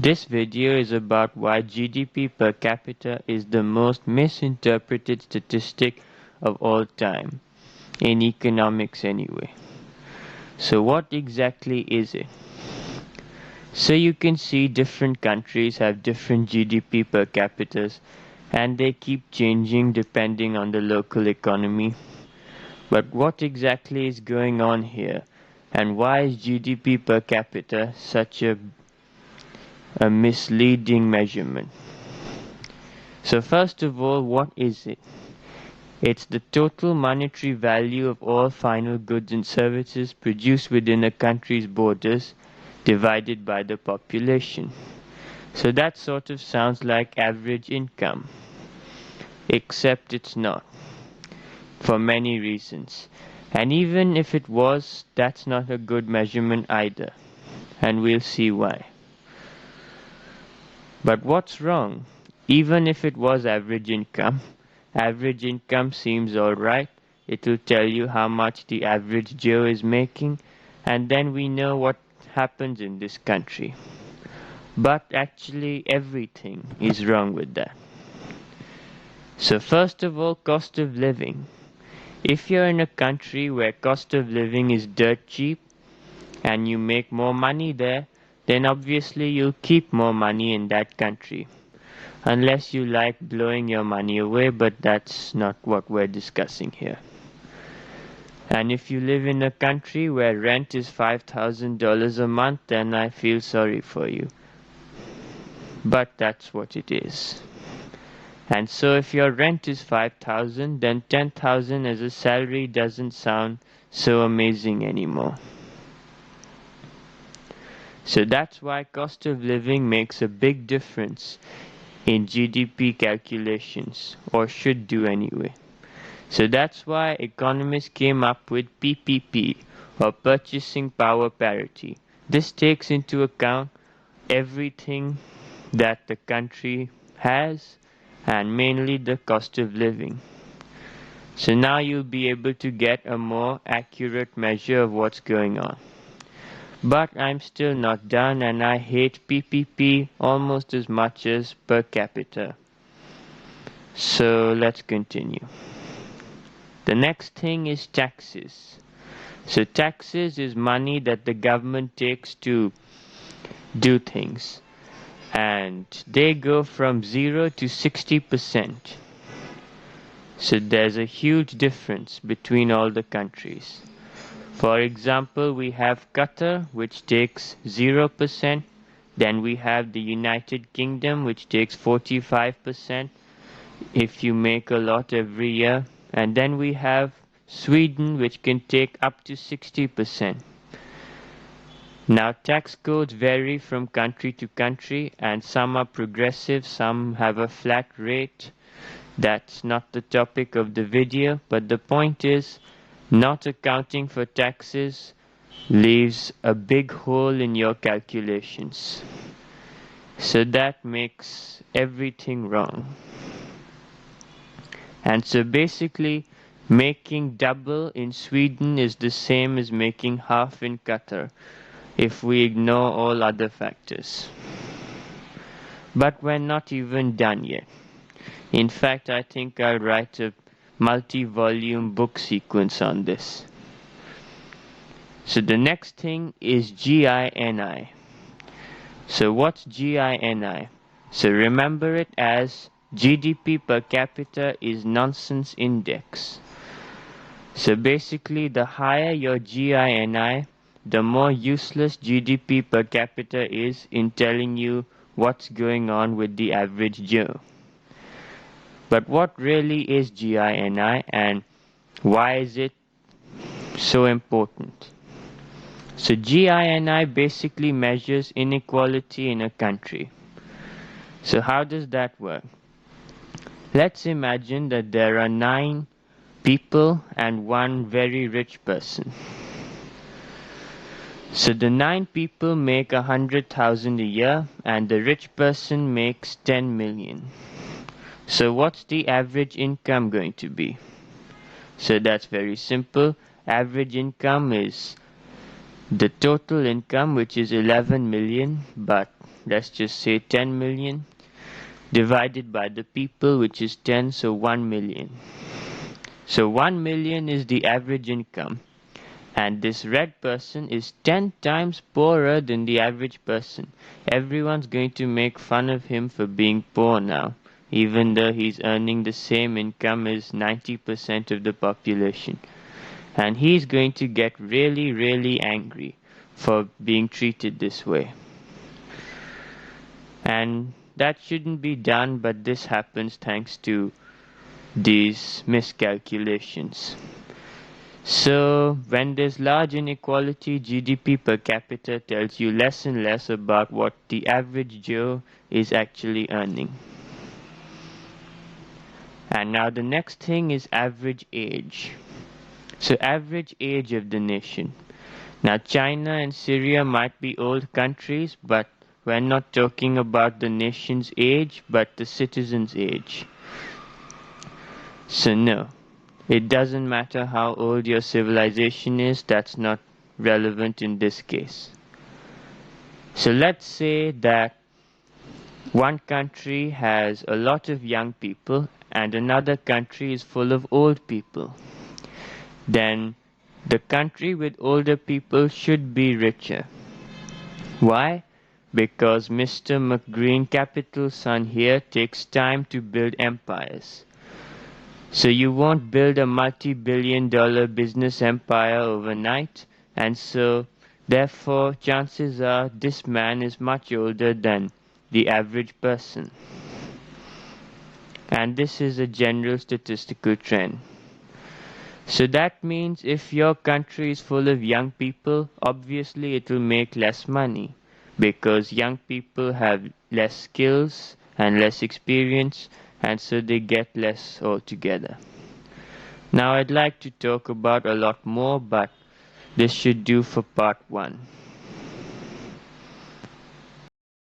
This video is about why GDP per capita is the most misinterpreted statistic of all time, in economics anyway. So what exactly is it? So you can see different countries have different GDP per capita and they keep changing depending on the local economy. But what exactly is going on here, and why is GDP per capita such a misleading measurement? So first of all, what is it? It's the total monetary value of all final goods and services produced within a country's borders divided by the population. So that sort of sounds like average income, except it's not, for many reasons. And even if it was, that's not a good measurement either, and we'll see why. But what's wrong? Even if it was average income seems alright. It will tell you how much the average Joe is making, and then we know what happens in this country. But actually everything is wrong with that. So first of all, cost of living. If you're in a country where cost of living is dirt cheap and you make more money there, then obviously you'll keep more money in that country. Unless you like blowing your money away, but that's not what we're discussing here. And if you live in a country where rent is $5,000 a month, then I feel sorry for you. But that's what it is. And so if your rent is 5,000, then 10,000 as a salary doesn't sound so amazing anymore. So that's why cost of living makes a big difference in GDP calculations, or should do anyway. So that's why economists came up with PPP, or purchasing power parity. This takes into account everything that the country has, and mainly the cost of living. So now you'll be able to get a more accurate measure of what's going on. But I'm still not done, and I hate PPP almost as much as per capita. So let's continue. The next thing is taxes. So taxes is money that the government takes to do things, and they go from 0 to 60%. So there's a huge difference between all the countries. For example, we have Qatar, which takes 0%. Then we have the United Kingdom, which takes 45% if you make a lot every year. And then we have Sweden, which can take up to 60%. Now, tax codes vary from country to country, and some are progressive, some have a flat rate. That's not the topic of the video, but the point is, not accounting for taxes leaves a big hole in your calculations. So that makes everything wrong. And so basically, making double in Sweden is the same as making half in Qatar, if we ignore all other factors. But we're not even done yet. In fact, I think I'll write a multi-volume book sequence on this. So the next thing is GINI. So what's GINI? So remember it as GDP per capita is nonsense index. So basically, the higher your GINI, the more useless GDP per capita is in telling you what's going on with the average Joe. But what really is GINI, and why is it so important? So GINI basically measures inequality in a country. So how does that work? Let's imagine that there are 9 people and 1 very rich person. So the 9 people make 100,000 a year, and the rich person makes 10 million. So what's the average income going to be? So that's very simple. Average income is the total income, which is 11 million, but let's just say 10 million, divided by the people, which is 10, so 1 million. So 1 million is the average income. And this red person is 10 times poorer than the average person. Everyone's going to make fun of him for being poor now, even though he's earning the same income as 90% of the population. And he's going to get really, really angry for being treated this way. And that shouldn't be done, but this happens thanks to these miscalculations. So, when there's large inequality, GDP per capita tells you less and less about what the average Joe is actually earning. And now the next thing is average age. So, average age of the nation. Now, China and Syria might be old countries, but we're not talking about the nation's age, but the citizen's age. So, no. It doesn't matter how old your civilization is, that's not relevant in this case. So let's say that one country has a lot of young people and another country is full of old people. Then the country with older people should be richer. Why? Because Mr. McGreen Capital's son here takes time to build empires. So you won't build a multi-billion-dollar business empire overnight, and so therefore chances are this man is much older than the average person. And this is a general statistical trend. So that means if your country is full of young people, obviously it will make less money because young people have less skills and less experience, and so they get less altogether. Now I'd like to talk about a lot more, but this should do for part 1.